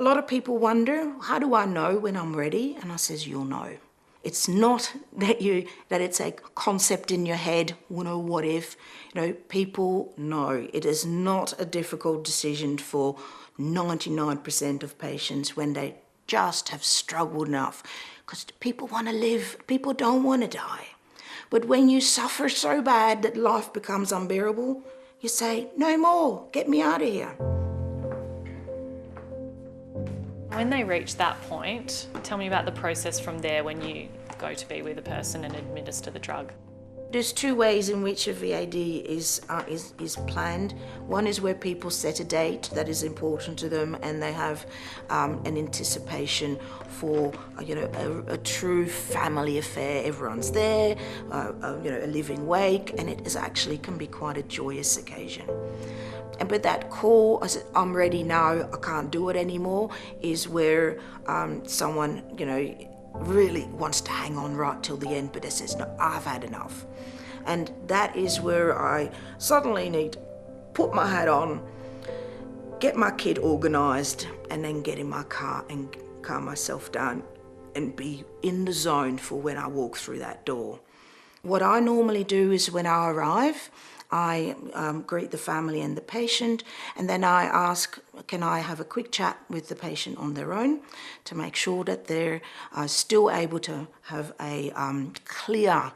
A lot of people wonder, how do I know when I'm ready? And I says, you'll know. It's not that it's a concept in your head, what if. People know. It is not a difficult decision for 99% of patients when they just have struggled enough. Because people want to live, people don't want to die. But when you suffer so bad that life becomes unbearable, you say, no more, get me out of here. When they reach that point, tell me about the process from there when you go to be with a person and administer the drug. There's two ways in which a VAD is planned. One is where people set a date that is important to them, and they have an anticipation for a true family affair. Everyone's there, a living wake, and it is actually can be quite a joyous occasion. But that call, I said, I'm ready now, I can't do it anymore, is where someone, really wants to hang on right till the end, but it says, no, I've had enough. And that is where I suddenly need to put my hat on, get my kid organised, and then get in my car and calm myself down and be in the zone for when I walk through that door. What I normally do is when I arrive, I greet the family and the patient, and then I ask, can I have a quick chat with the patient on their own to make sure that they're still able to have a clear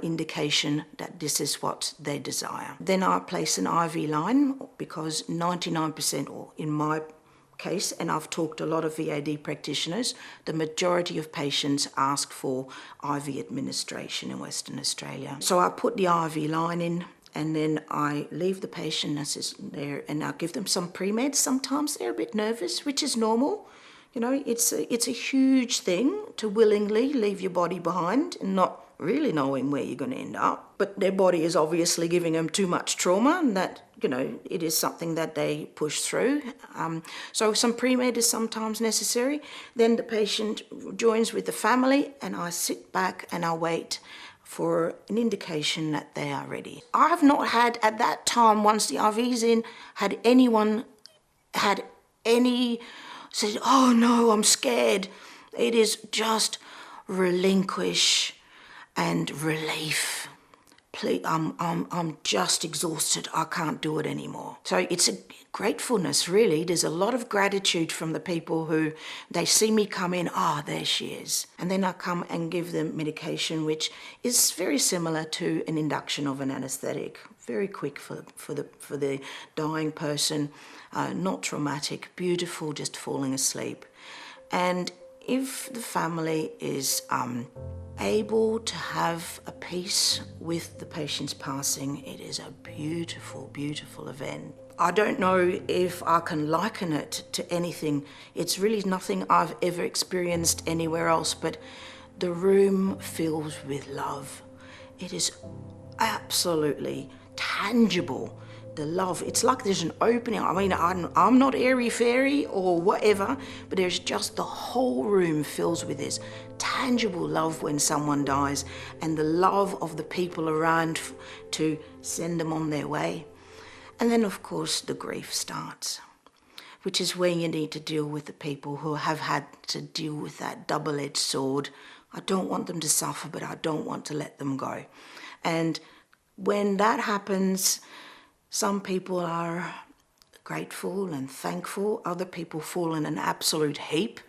indication that this is what they desire. Then I place an IV line, because 99%, or in my case, and I've talked to a lot of VAD practitioners, the majority of patients ask for IV administration in Western Australia. So I put the IV line in, and then I leave the patient there, and I give them some pre-meds. Sometimes they're a bit nervous, which is normal. It's a huge thing to willingly leave your body behind and not really knowing where you're going to end up. But their body is obviously giving them too much trauma, and that, it is something that they push through. So some pre-med is sometimes necessary. Then the patient joins with the family, and I sit back and I wait for an indication that they are ready. I have not had, at that time, once the IV's in, had anyone said, oh no, I'm scared. It is just relinquish and relief. Please, I'm just exhausted. I can't do it anymore. So it's a gratefulness, really. There's a lot of gratitude from the people who, they see me come in, there she is. And then I come and give them medication, which is very similar to an induction of an anaesthetic. Very quick for the dying person, not traumatic, beautiful, just falling asleep. And if the family is able to have a peace with the patient's passing, it is a beautiful, beautiful event. I don't know if I can liken it to anything. It's really nothing I've ever experienced anywhere else, but the room fills with love. It is absolutely tangible. The love, it's like there's an opening. I mean, I'm not airy-fairy or whatever, but there's just the whole room fills with this tangible love when someone dies, and the love of the people around to send them on their way. And then, of course, the grief starts, which is where you need to deal with the people who have had to deal with that double-edged sword. I don't want them to suffer, but I don't want to let them go. And when that happens, some people are grateful and thankful. Other people fall in an absolute heap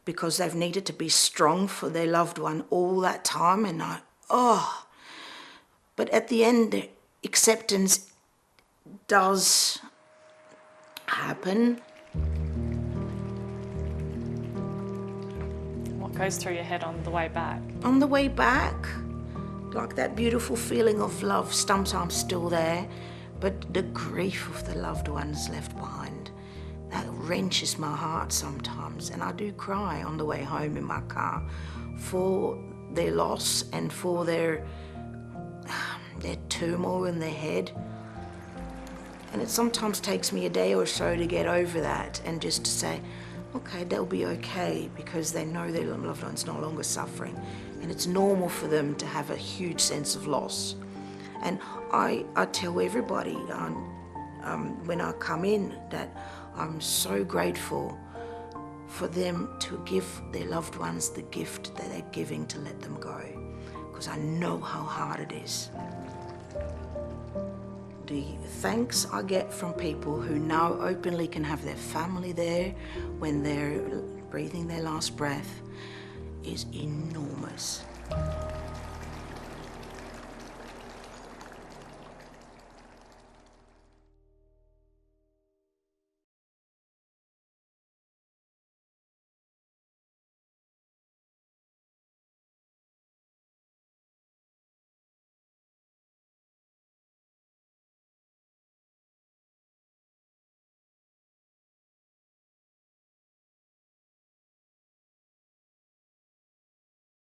because they've needed to be strong for their loved one all that time. And but at the end, the acceptance does happen. What goes through your head on the way back? On the way back, like that beautiful feeling of love, sometimes still there, but the grief of the loved ones left behind, that wrenches my heart sometimes, and I do cry on the way home in my car for their loss and for their turmoil in their head. And it sometimes takes me a day or so to get over that and just to say, okay, they'll be okay, because they know their loved one's no longer suffering. And it's normal for them to have a huge sense of loss. And I tell everybody when I come in that I'm so grateful for them to give their loved ones the gift that they're giving to let them go, because I know how hard it is. The thanks I get from people who now openly can have their family there when they're breathing their last breath is enormous.